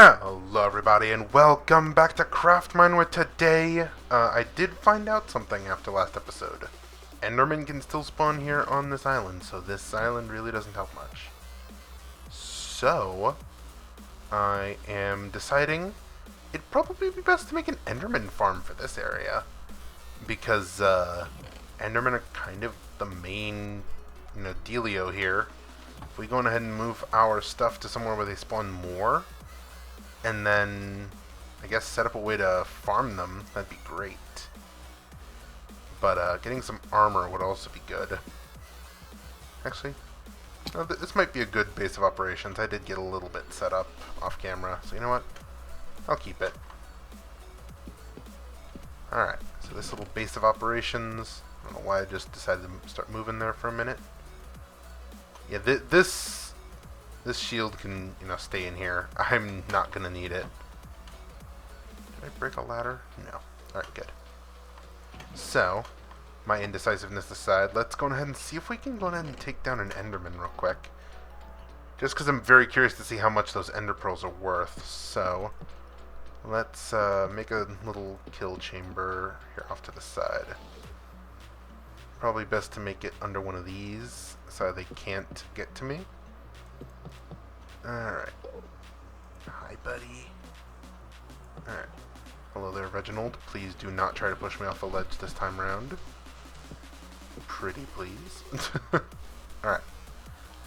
Hello everybody and welcome back to Craftmine, where today I did find out something after last episode. Enderman can still spawn here on this island, so this island really doesn't help much. So, I am deciding it'd probably be best to make an Enderman farm for this area. Because Endermen are kind of the main, dealio here. If we go ahead and move our stuff to somewhere where they spawn more, and then, I guess, set up a way to farm them, that'd be great. But getting some armor would also be good. Actually, no, this might be a good base of operations. I did get a little bit set up off camera, so you know what? I'll keep it. Alright, so this little base of operations, I don't know why I just decided to start moving there for a minute. Yeah, this shield can, stay in here. I'm not going to need it. Did I break a ladder? No. Alright, good. So, my indecisiveness aside, let's go ahead and see if we can go ahead and take down an Enderman real quick. Just because I'm very curious to see how much those Ender Pearls are worth. So, let's make a little kill chamber here off to the side. Probably best to make it under one of these so they can't get to me. Alright. Hi, buddy. Alright. Hello there, Reginald. Please do not try to push me off the ledge this time around. Pretty please. Alright.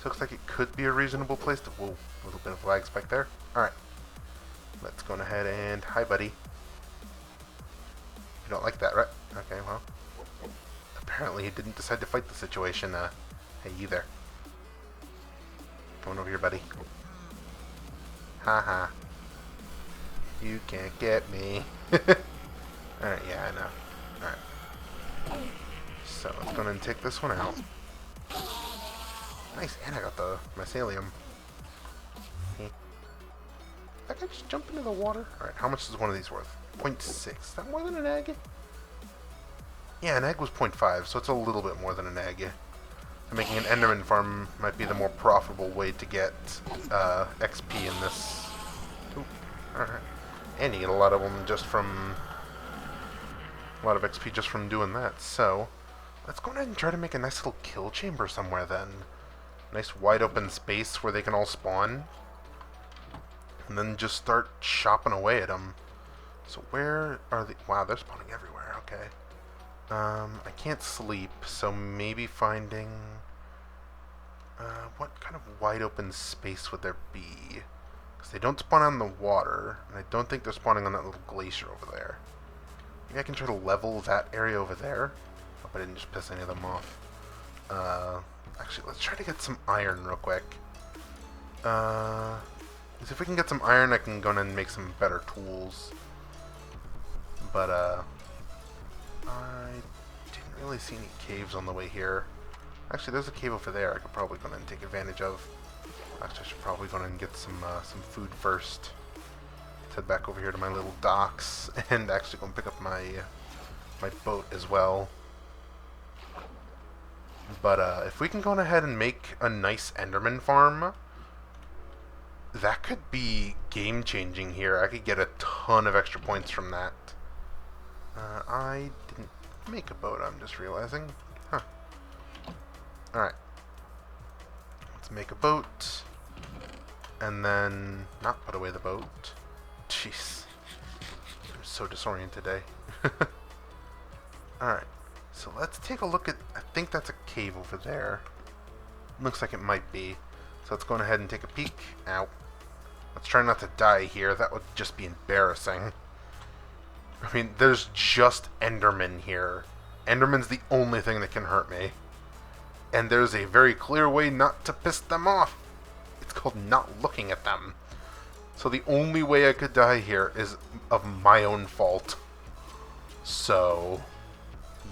Looks like it could be a reasonable place to... Whoa, a little bit of lag spike there. Alright. Let's go ahead and... Hi, buddy. You don't like that, right? Okay, well. Apparently he didn't decide to fight the situation. Hey, you there. Come on over here, buddy. Haha. You can't get me. Alright, yeah, I know. Alright. So, let's go ahead and take this one out. Nice, and I got the mycelium. That guy just jump into the water? Alright, how much is one of these worth? 0.6. Is that more than an egg? Yeah, an egg was 0.5, so it's a little bit more than an egg. So making an Enderman farm might be the more profitable way to get XP in this. Ooh, alright. And you get a lot of them just from... A lot of XP just from doing that. So, let's go ahead and try to make a nice little kill chamber somewhere then. Nice wide open space where they can all spawn. And then just start chopping away at them. So where are the... Wow, they're spawning everywhere. Okay. I can't sleep, so maybe finding... what kind of wide open space would there be? Because they don't spawn on the water, and I don't think they're spawning on that little glacier over there. Maybe I can try to level that area over there. Hope I didn't just piss any of them off. Actually, let's try to get some iron real quick. Because if we can get some iron, I can go in and make some better tools. But, I didn't really see any caves on the way here. Actually, there's a cave over there I could probably go in and take advantage of. Actually, I should probably go in and get some food first. Let's head back over here to my little docks and actually go and pick up my boat as well. But if we can go ahead and make a nice Enderman farm, that could be game-changing here. I could get a ton of extra points from that. I didn't make a boat, I'm just realizing. Huh. Alright. Let's make a boat. And then not put away the boat. Jeez. I'm so disoriented today. Alright. So let's take a look at... I think that's a cave over there. Looks like it might be. So let's go ahead and take a peek. Ow. Let's try not to die here. That would just be embarrassing. I mean, there's just Enderman here. Enderman's the only thing that can hurt me. And there's a very clear way not to piss them off. It's called not looking at them. So the only way I could die here is of my own fault. So,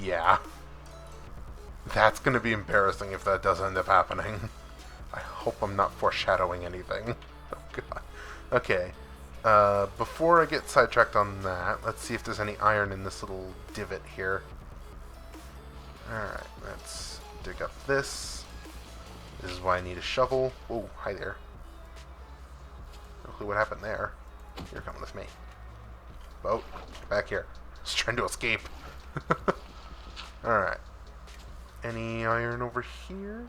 yeah. That's going to be embarrassing if that does end up happening. I hope I'm not foreshadowing anything. Oh, God. Okay. Before I get sidetracked on that, let's see if there's any iron in this little divot here. Alright, let's dig up this. This is why I need a shovel. Oh, hi there. No clue what happened there. You're coming with me. Boat, get back here. Just trying to escape. Alright. Any iron over here?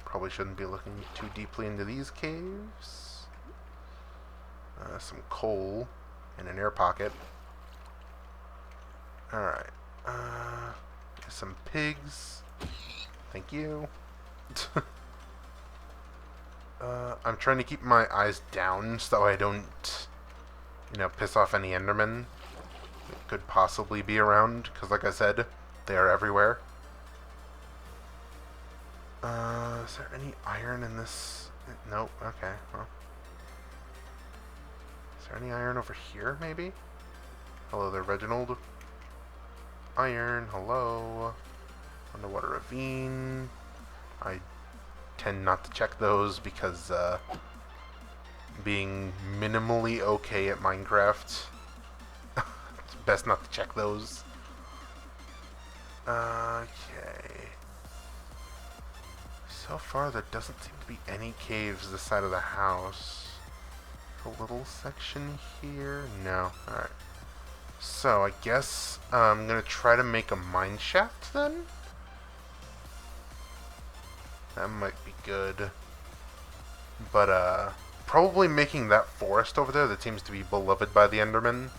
Probably shouldn't be looking too deeply into these caves. Some coal in an air pocket. Alright. Some pigs. Thank you. I'm trying to keep my eyes down so I don't, piss off any Endermen that could possibly be around, because like I said, they are everywhere. Is there any iron in this? Nope, okay, well. Is there any iron over here, maybe? Hello there, Reginald. Iron, hello. Underwater ravine. I tend not to check those because being minimally okay at Minecraft, it's best not to check those. Okay. So far there doesn't seem to be any caves this side of the house. A little section here? No. Alright. So I guess I'm gonna try to make a mine shaft then? That might be good. But, probably making that forest over there that seems to be beloved by the Enderman.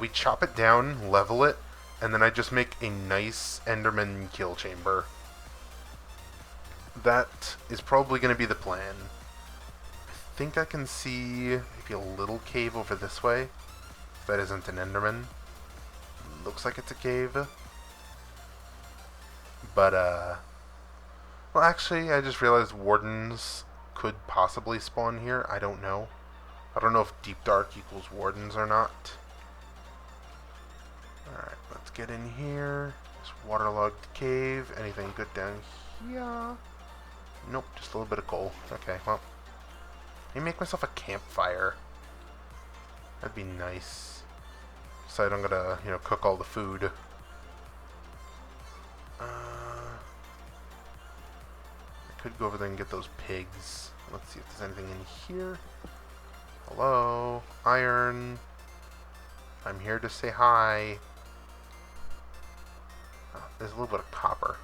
We chop it down, level it, and then I just make a nice Enderman kill chamber. That is probably going to be the plan. I think I can see maybe a little cave over this way. If that isn't an Enderman. Looks like it's a cave. But, well, actually, I just realized wardens could possibly spawn here. I don't know. I don't know if deep dark equals wardens or not. Alright, let's get in here. This waterlogged cave. Anything good down here? Nope, just a little bit of coal. Okay, well. Let me make myself a campfire. That'd be nice. So I don't gotta, cook all the food. Could go over there and get those pigs. Let's see if there's anything in here. Hello, iron. I'm here to say hi. Oh, there's a little bit of copper.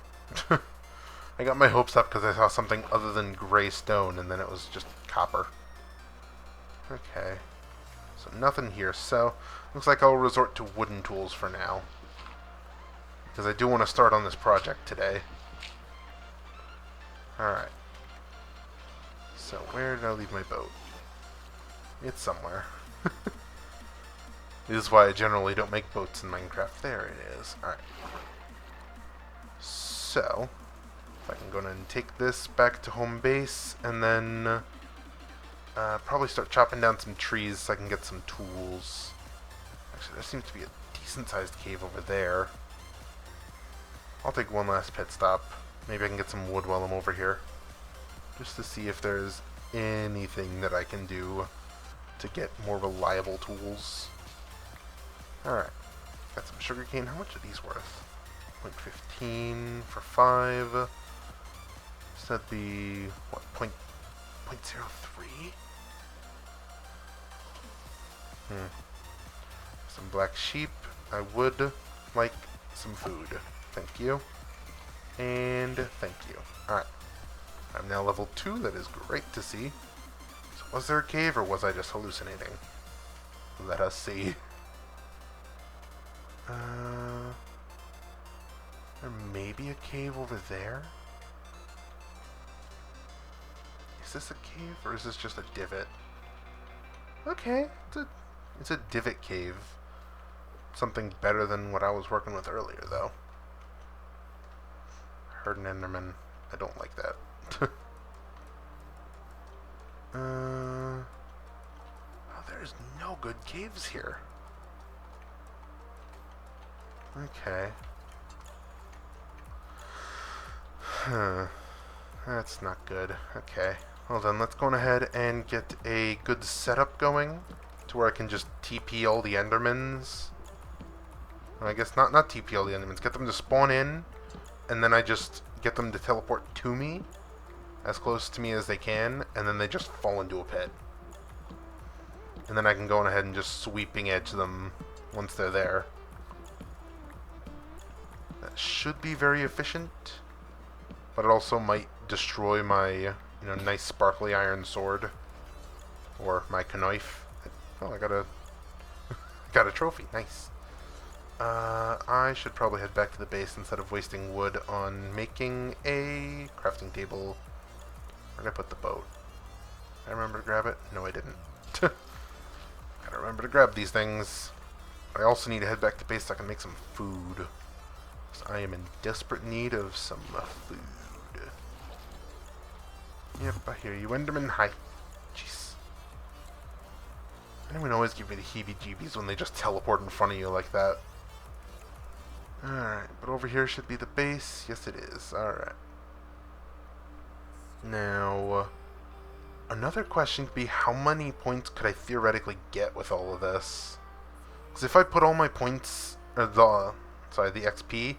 I got my hopes up because I saw something other than gray stone, and then it was just copper. Okay. So nothing here. So looks like I'll resort to wooden tools for now, because I do want to start on this project today. Alright. So where did I leave my boat? It's somewhere. This is why I generally don't make boats in Minecraft. There it is. Alright. So, if I can go ahead and take this back to home base, and then probably start chopping down some trees so I can get some tools. Actually, there seems to be a decent-sized cave over there. I'll take one last pit stop. Maybe I can get some wood while I'm over here. Just to see if there's anything that I can do to get more reliable tools. Alright. Got some sugarcane. How much are these worth? 0.15 for 5. So that'd be, what, 0.03? Some black sheep. I would like some food. Thank you. And thank you. Alright. I'm now level 2. That is great to see. So was there a cave, or was I just hallucinating? Let us see. There may be a cave over there. Is this a cave, or is this just a divot? Okay. It's a divot cave. Something better than what I was working with earlier, though. Heard an Enderman. I don't like that. Oh, there's no good caves here. Okay. That's not good. Okay. Well then, let's go on ahead and get a good setup going to where I can just TP all the Endermans. I guess not TP all the Endermans. Get them to spawn in, and then I just get them to teleport to me, as close to me as they can, and then they just fall into a pit. and then I can go on ahead and just sweeping edge them once they're there. That should be very efficient, but it also might destroy my, nice sparkly iron sword, or my knife. Oh, I got a got a trophy. Nice. I should probably head back to the base instead of wasting wood on making a crafting table. Where did I put the boat? Did I remember to grab it? No, I didn't. Gotta remember to grab these things. I also need to head back to base so I can make some food, because I am in desperate need of some food. Yep, I hear you, Enderman. Hi. Jeez. Endermen always give me the heebie-jeebies when they just teleport in front of you like that. Alright, but over here should be the base. Yes, it is. Alright. Now, another question could be, how many points could I theoretically get with all of this? Because if I put all my points, or the XP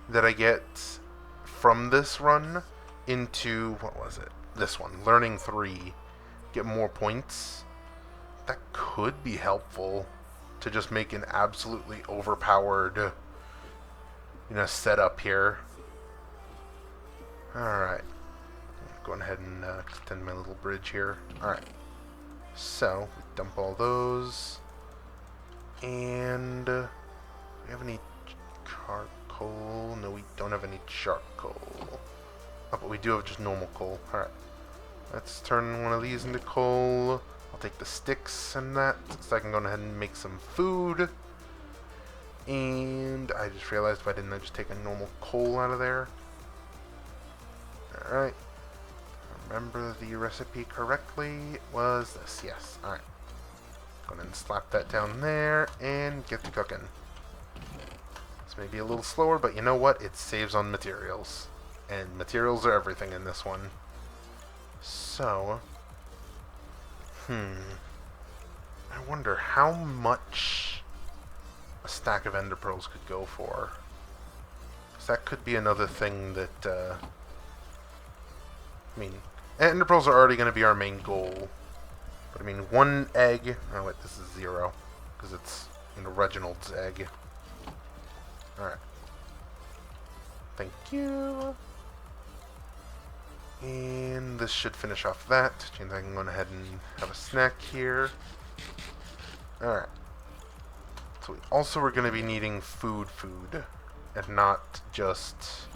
that I get from this run into, what was it? This one, Learning 3, get more points, that could be helpful to just make an absolutely overpowered, setup here. Alright. Going ahead and extend my little bridge here. Alright. So, we dump all those. And, do we have any charcoal? No, we don't have any charcoal. Oh, but we do have just normal coal. Alright. Let's turn one of these into coal. I'll take the sticks and that, so I can go ahead and make some food. And I just realized, why didn't I just take a normal coal out of there? Alright. Remember the recipe correctly? It was this, yes. Alright. Go ahead and slap that down there and get to cooking. This may be a little slower, but you know what? It saves on materials. And materials are everything in this one. So, I wonder how much a stack of ender pearls could go for. Because that could be another thing that, ender pearls are already going to be our main goal. But one egg, oh wait, this is 0. Because it's, Reginald's egg. Alright. Thank you. And this should finish off that. Which means I can go ahead and have a snack here. Alright. So we also are going to be needing food. And not just,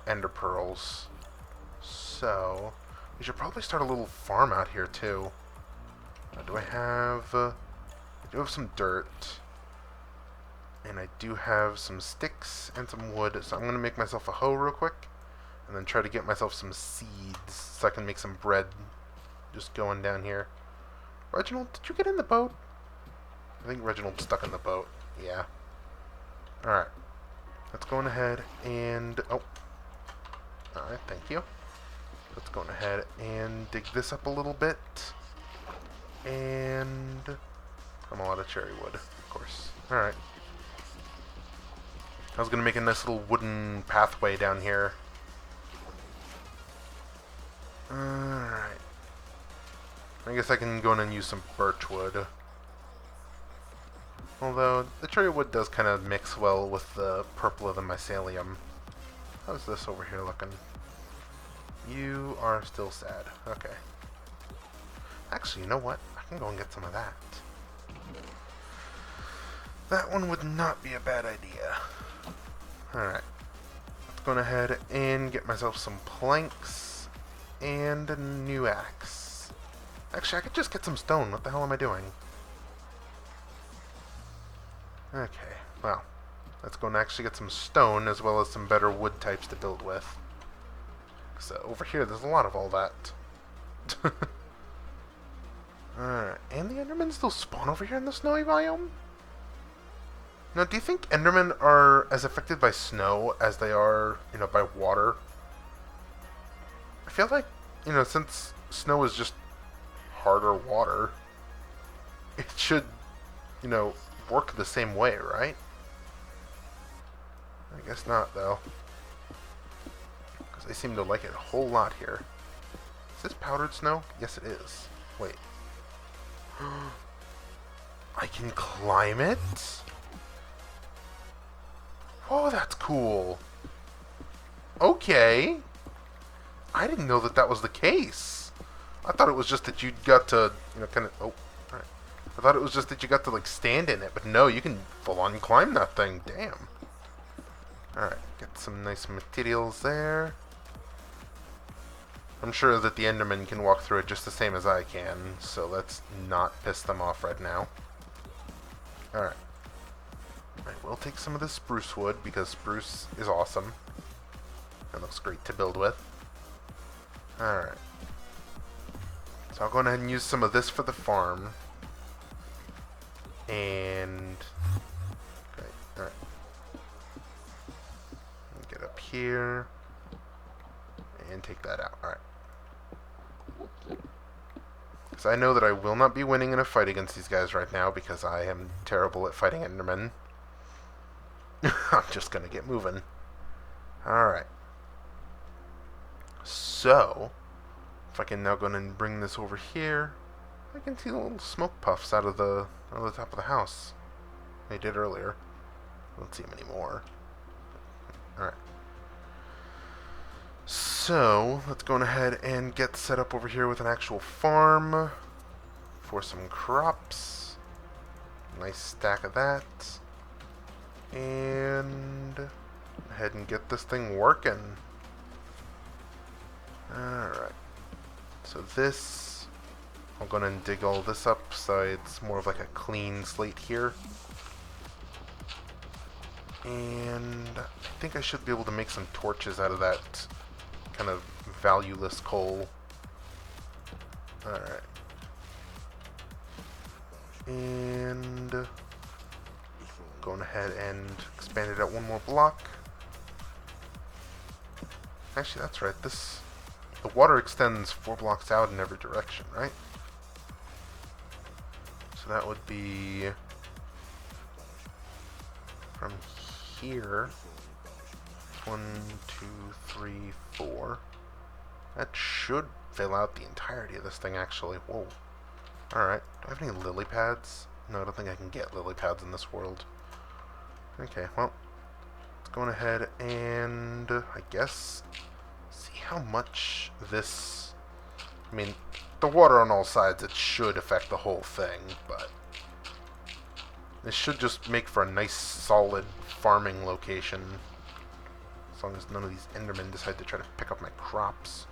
ender pearls. So, we should probably start a little farm out here too. Do I have... I do have some dirt. And I do have some sticks and some wood. So I'm going to make myself a hoe real quick. And then try to get myself some seeds so I can make some bread. Just going down here. Reginald, did you get in the boat? I think Reginald's stuck in the boat. Yeah. Alright. Let's go on ahead and... Oh. Alright, thank you. Let's go on ahead and dig this up a little bit. And... I'm a lot of cherry wood, of course. Alright. I was going to make a nice little wooden pathway down here. Alright. I guess I can go in and use some birch wood. Although, the cherry wood does kind of mix well with the purple of the mycelium. How's this over here looking? You are still sad. Okay. Actually, you know what? I can go and get some of that. That one would not be a bad idea. Alright. Let's go ahead and get myself some planks and a new axe. Actually, I could just get some stone. What the hell am I doing? Okay, well, let's go and actually get some stone as well as some better wood types to build with. So over here, there's a lot of all that. Alright, and the Endermen still spawn over here in the snowy biome? Now, do you think Endermen are as affected by snow as they are, by water? I feel like, since snow is just harder water, it should, work the same way, right? I guess not, though. Because they seem to like it a whole lot here. Is this powdered snow? Yes, it is. Wait. I can climb it? Oh, that's cool. Okay. I didn't know that that was the case. I thought it was just that you got to, kind of... Oh, alright. I thought it was just that you got to, like, stand in it. But no, you can full-on climb that thing. Damn. Alright, get some nice materials there. I'm sure that the Enderman can walk through it just the same as I can, so let's not piss them off right now. Alright. I will take some of this spruce wood, because spruce is awesome. It looks great to build with. Alright. So I'll go ahead and use some of this for the farm. And... Great, alright. Get up here. And take that out, alright. Because I know that I will not be winning in a fight against these guys right now, because I am terrible at fighting Endermen. I'm just gonna get moving. Alright. So, if I can now go and bring this over here, I can see the little smoke puffs out of the top of the house. I did earlier. I don't see them anymore. Alright. So, let's go ahead and get set up over here with an actual farm for some crops. Nice stack of that. And go ahead and get this thing working. Alright. So this, I'm going to dig all this up so it's more of like a clean slate here. And I think I should be able to make some torches out of that kind of valueless coal. Alright. And going ahead and expand it out one more block. Actually, that's right. The water extends 4 blocks out in every direction, right? So that would be from here. 1, 2, 3, 4. That should fill out the entirety of this thing, actually. Whoa. Alright. Do I have any lily pads? No, I don't think I can get lily pads in this world. Okay, well, let's go on ahead and, I guess, see how much this... I mean, the water on all sides, it should affect the whole thing, but this should just make for a nice, solid farming location. As long as none of these Endermen decide to try to pick up my crops.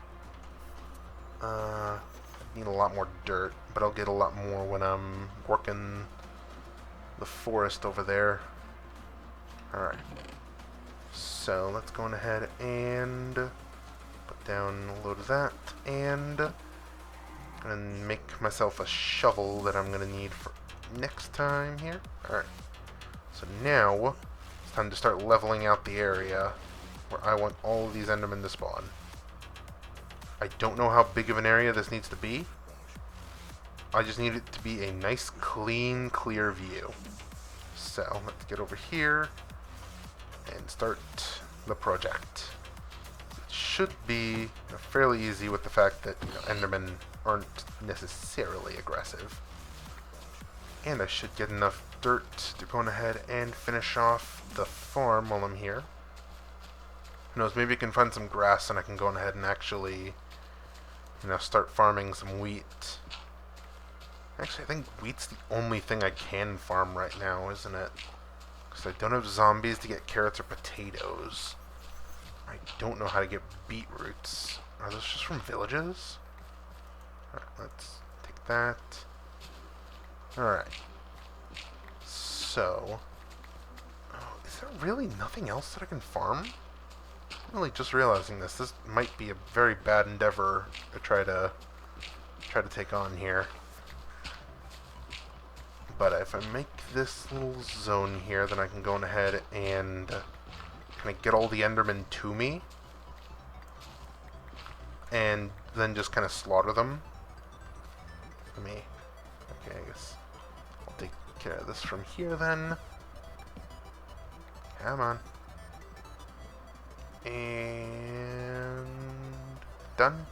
Need a lot more dirt, but I'll get a lot more when I'm working the forest over there. Alright. So, let's go on ahead and put down a load of that, and make myself a shovel that I'm going to need for next time here. Alright. So now, it's time to start leveling out the area where I want all of these Endermen to spawn. I don't know how big of an area this needs to be. I just need it to be a nice, clean, clear view. So, let's get over here and start the project. It should be fairly easy with the fact that Endermen aren't necessarily aggressive. And I should get enough dirt to go on ahead and finish off the farm while I'm here. Who knows, maybe I can find some grass and I can go on ahead and actually, start farming some wheat. Actually, I think wheat's the only thing I can farm right now, isn't it? Because I don't have zombies to get carrots or potatoes. I don't know how to get beetroots. Are those just from villages? Alright, let's take that. Alright. So, is there really nothing else that I can farm? I'm really just realizing this. This might be a very bad endeavor to try to take on here. But if I make this little zone here, then I can go on ahead and kind of get all the Endermen to me. And then just kind of slaughter them. Okay, I guess I'll take care of this from here then. Come on. And done?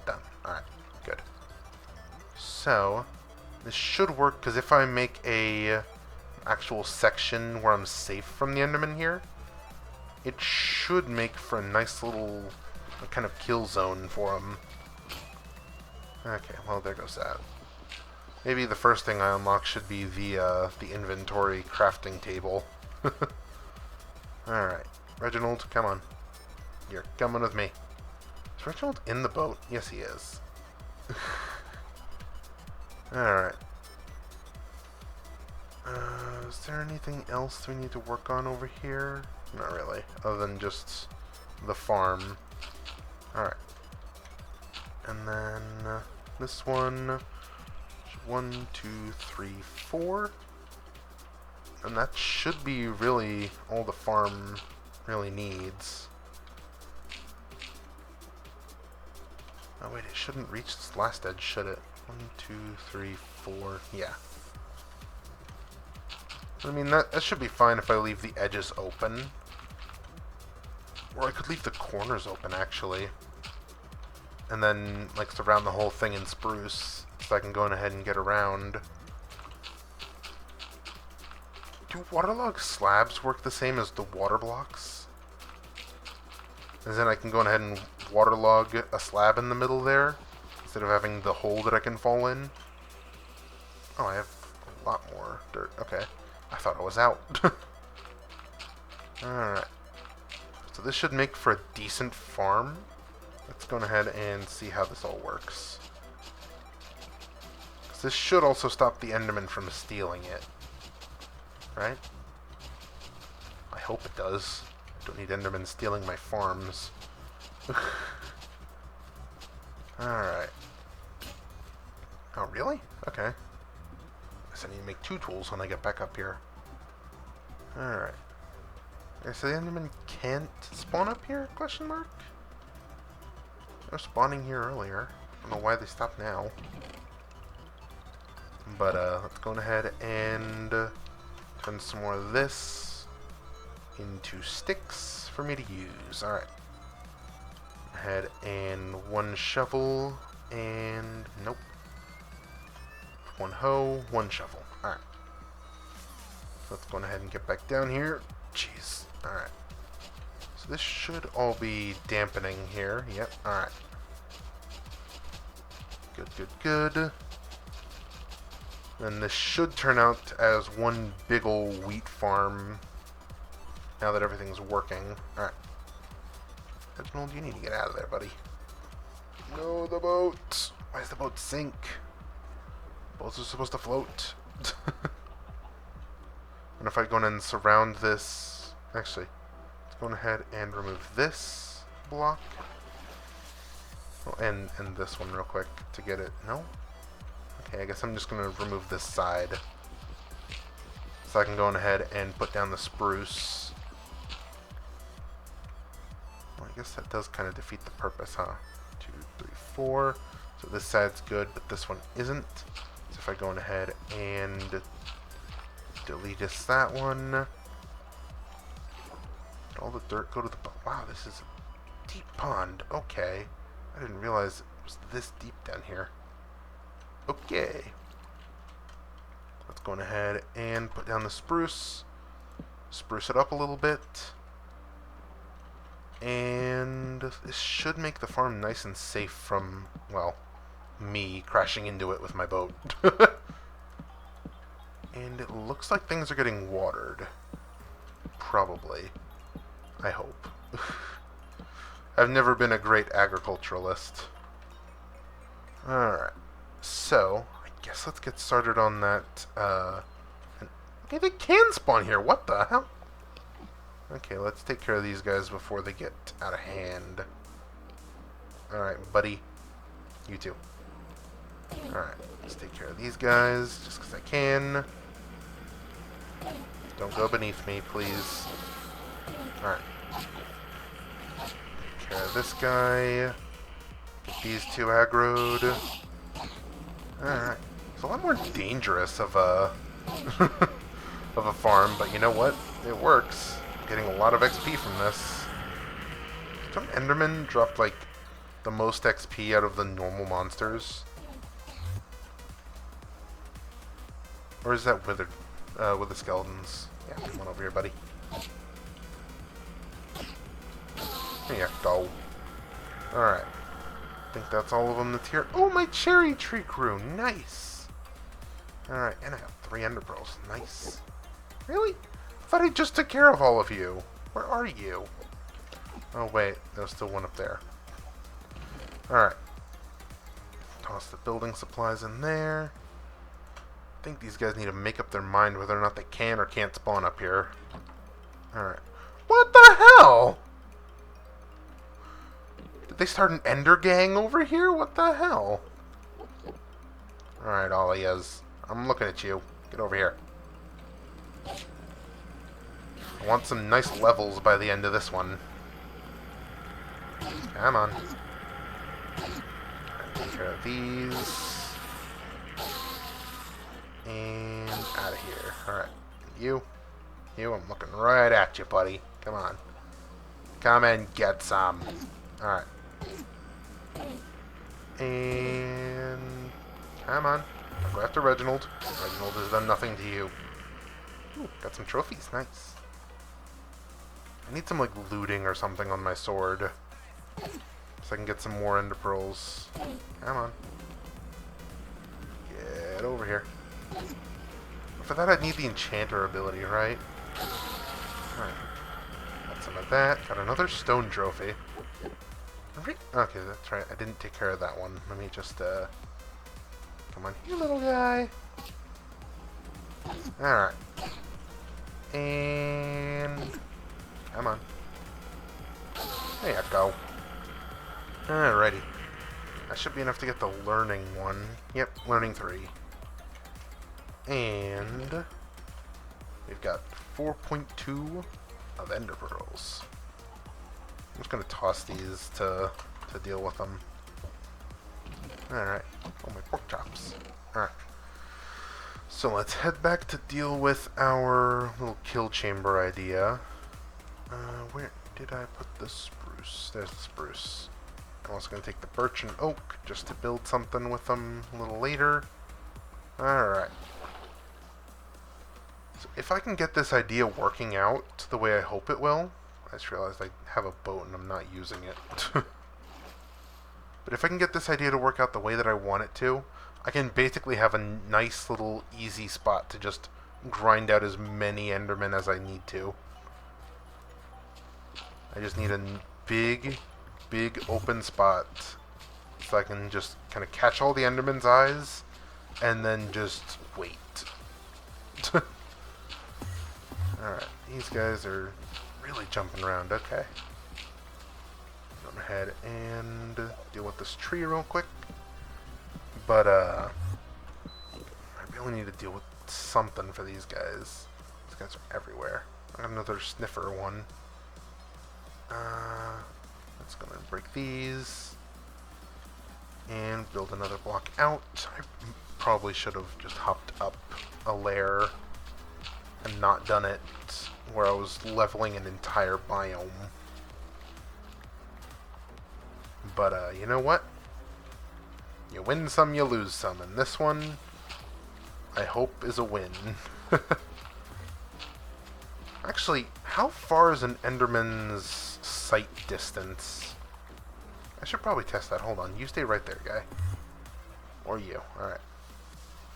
Done. Alright, good. So, This should work, because if I make a actual section where I'm safe from the Enderman here, it should make for a nice little kind of kill zone for him. Okay, well, there goes that. Maybe the first thing I unlock should be the inventory crafting table. Alright. Reginald, come on. You're coming with me. Is Reginald in the boat? Yes, he is. Alright. Is there anything else we need to work on over here? Not really, other than just the farm. Alright. And then this one. 1, 2, 3, 4. And that should be really all the farm really needs. Oh wait, it shouldn't reach this last edge, should it? 1, 2, 3, 4. Yeah. I mean, that should be fine if I leave the edges open. Or I could leave the corners open, actually. And then, like, surround the whole thing in spruce, so I can go ahead and get around. Do waterlog slabs work the same as the water blocks? As in, I can go ahead and waterlog a slab in the middle there, instead of having the hole that I can fall in. Oh, I have a lot more dirt. Okay. I thought I was out. Alright. So this should make for a decent farm. Let's go ahead and see how this all works. This should also stop the Enderman from stealing it. Right? I hope it does. I don't need Enderman stealing my farms. Alright. Oh, really? Okay. I need to make 2 tools when I get back up here. Alright. Okay, so the Enderman can't spawn up here? Question mark? They were spawning here earlier. I don't know why they stopped now. But let's go ahead and turn some more of this into sticks for me to use. Alright. Ahead and 1 shovel and nope. 1 hoe, 1 shovel. Alright. Let's go ahead and get back down here. Jeez. Alright. So this should all be dampening here. Yep. Alright. Good, good, good. And this should turn out as one big ol' wheat farm now that everything's working. Alright. Reginald, you need to get out of there, buddy. No, the boat! Why does the boat sink? Boats are supposed to float. And if I go in and surround this... Actually, let's go ahead and remove this block. Oh, and this one real quick to get it. No? Okay, I guess I'm just going to remove this side. So I can go ahead and put down the spruce. Well, I guess that does kind of defeat the purpose, huh? 2, 3, 4. So this side's good, but this one isn't. So if I go ahead and delete just that one. Did all the dirt go to the... Wow, this is a deep pond. Okay. I didn't realize it was this deep down here. Okay. Let's go ahead and put down the spruce. Spruce it up a little bit. And this should make the farm nice and safe from, well, me crashing into it with my boat. And it looks like things are getting watered. Probably. I hope. I've never been a great agriculturalist. Alright. So, I guess let's get started on that. Okay, they can spawn here. What the hell? Okay, let's take care of these guys before they get out of hand. Alright, buddy. You too. Alright, let's take care of these guys just because I can. Don't go beneath me, please. Alright. Take care of this guy. Get these 2 aggroed. Alright. It's a lot more dangerous of a of a farm, but you know what? It works. I'm getting a lot of XP from this. Some Enderman dropped like the most XP out of the normal monsters. Or is that withered? With the skeletons. Yeah, come on over here, buddy. There you go. Alright. I think that's all of them that's here. Oh, my cherry tree grew. Nice. Alright, and I have 3 ender pearls. Nice. Really? I thought I just took care of all of you. Where are you? Oh, wait. There's still one up there. Alright. Toss the building supplies in there. I think these guys need to make up their mind whether or not they can or can't spawn up here. Alright. What the hell? Did they start an ender gang over here? What the hell? Alright, Olias. I'm looking at you. Get over here. I want some nice levels by the end of this one. Come on. Take care of these. And out of here. Alright. You, I'm looking right at you, buddy. Come on. Come and get some. Alright. And come on. I'll go after Reginald. Reginald has done nothing to you. Ooh, got some trophies. Nice. I need some, like, looting or something on my sword. So I can get some more ender pearls. Come on. Get over here. For that, I'd need the enchanter ability, right? Alright. Got some of that. Got another stone trophy. Okay, that's right. I didn't take care of that one. Let me just, come on here, little guy. Alright. And come on. There you go. Alrighty. That should be enough to get the learning one. Yep, learning 3. And we've got 4.2 of ender pearls. I'm just gonna toss these to deal with them. Alright. Oh, my pork chops. Alright. So let's head back to deal with our little kill chamber idea. Where did I put the spruce? There's the spruce. I'm also going to take the birch and oak just to build something with them a little later. Alright. So if I can get this idea working out the way I hope it will, I just realized I have a boat and I'm not using it. But if I can get this idea to work out the way that I want it to, I can basically have a nice little easy spot to just grind out as many endermen as I need to. I just need a big open spot so I can just kind of catch all the endermen's eyes and then just wait. Alright, these guys are really jumping around. Okay. Go ahead and deal with this tree real quick. But, I really need to deal with something for these guys. These guys are everywhere. I got another sniffer one. That's gonna break these. And build another block out. I probably should have just hopped up a layer and not done it where I was leveling an entire biome. But, you know what? You win some, you lose some. And this one, I hope, is a win. Actually, how far is an Enderman's sight distance? I should probably test that. Hold on. You stay right there, guy. Or you. Alright.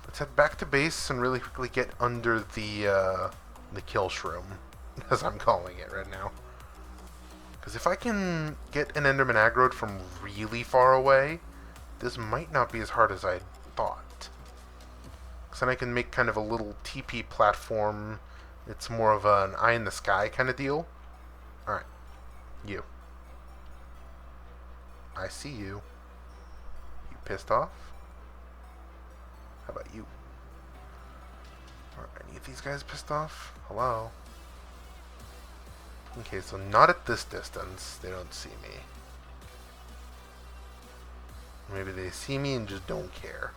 Let's head back to base and really quickly get under the kill shroom, as I'm calling it right now. Because if I can get an Enderman aggroed from really far away, this might not be as hard as I thought. Because then I can make kind of a little TP platform. It's more of an eye in the sky kind of deal. Alright. You. I see you. You pissed off? How about you? Are any of these guys pissed off? Hello? Okay, so not at this distance. They don't see me. Maybe they see me and just don't care.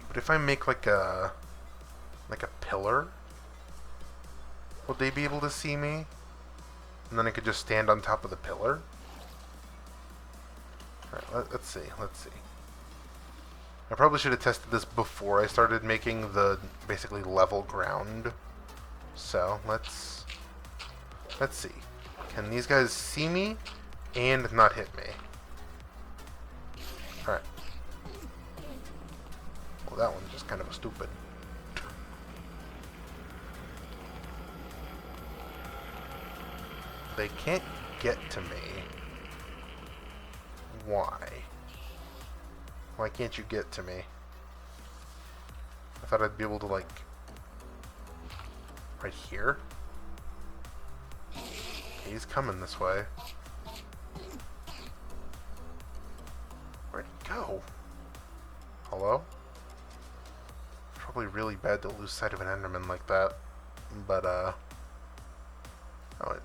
But if I make like a pillar, would they be able to see me? And then I could just stand on top of the pillar? Alright, let's see. I probably should have tested this before I started making the basically level ground. So let's see. Can these guys see me and not hit me? Alright. Well, that one's just kind of a stupid. They can't get to me. Why? Why can't you get to me? I thought I'd be able to, like... right here? He's coming this way. Where'd he go? Hello? Probably really bad to lose sight of an Enderman like that. But, oh,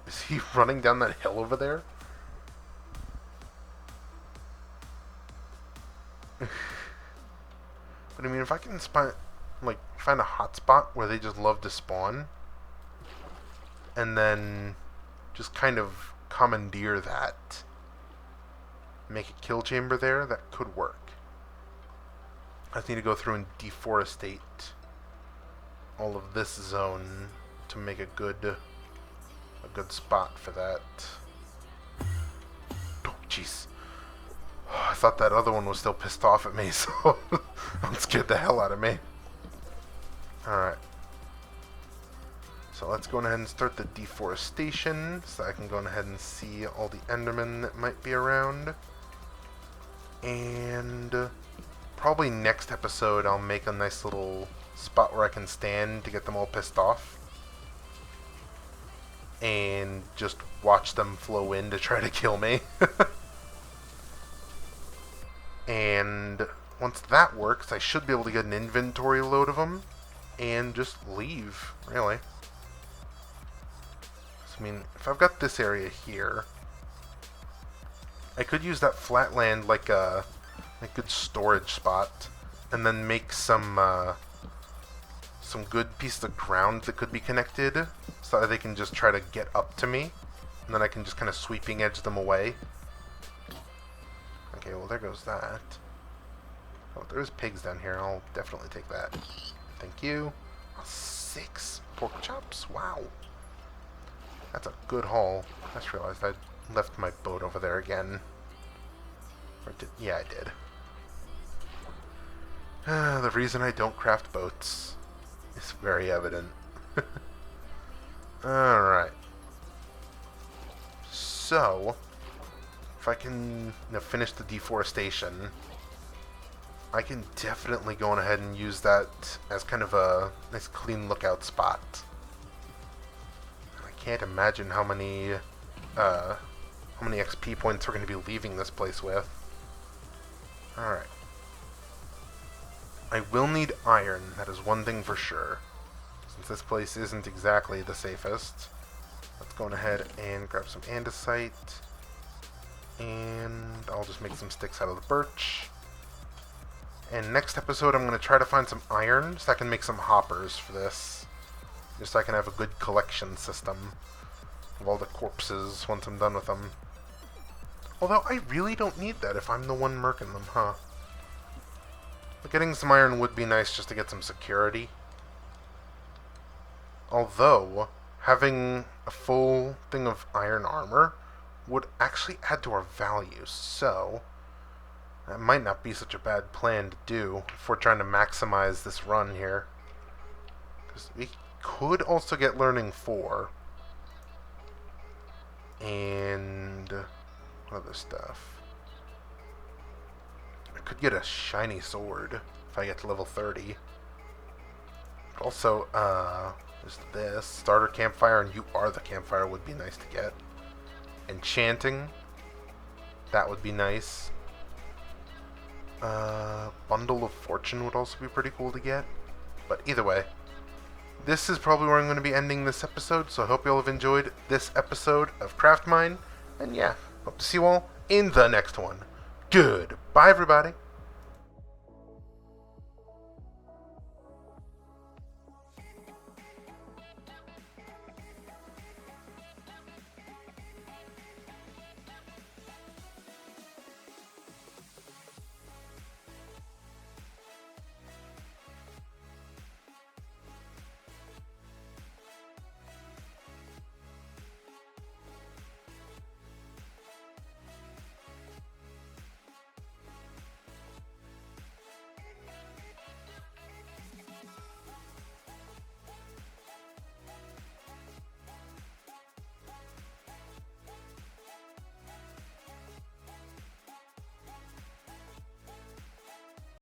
is he running down that hill over there? But I mean, if I can find a hot spot where they just love to spawn, and then just kind of commandeer that, make a kill chamber there, that could work. I just need to go through and deforestate all of this zone to make a good spot for that. Oh, jeez. I thought that other one was still pissed off at me, so that scared the hell out of me. Alright. So let's go ahead and start the deforestation, so I can go ahead and see all the Endermen that might be around. And probably next episode I'll make a nice little spot where I can stand to get them all pissed off. And just watch them flow in to try to kill me. And once that works, I should be able to get an inventory load of them and just leave, really. So, I mean, if I've got this area here, I could use that flat land like a good storage spot, and then make some good pieces of ground that could be connected, so that they can just try to get up to me, and then I can just kind of sweeping edge them away. Okay, well there goes that. Oh, there's pigs down here. I'll definitely take that. Thank you. Oh, 6 pork chops. Wow. That's a good haul. I just realized I left my boat over there again. Or yeah, I did. The reason I don't craft boats is very evident. Alright. So, if I can finish the deforestation, I can definitely go on ahead and use that as kind of a nice clean lookout spot. I can't imagine how many XP points we're going to be leaving this place with. Alright. I will need iron, that is one thing for sure. Since this place isn't exactly the safest, let's go on ahead and grab some andesite. And I'll just make some sticks out of the birch. And next episode I'm going to try to find some iron so I can make some hoppers for this. Just so I can have a good collection system of all the corpses once I'm done with them. Although I really don't need that if I'm the one murking them, huh? But getting some iron would be nice just to get some security. Although, having a full thing of iron armor would actually add to our value, so that might not be such a bad plan to do if we're trying to maximize this run here. Because we could also get learning 4. And what other stuff? I could get a shiny sword if I get to level 30. But also, there's this. Starter campfire and you are the campfire would be nice to get. Enchanting. That would be nice. Bundle of Fortune would also be pretty cool to get. But either way, this is probably where I'm going to be ending this episode, so I hope you all have enjoyed this episode of Craftmine. And yeah, hope to see you all in the next one. Goodbye, everybody.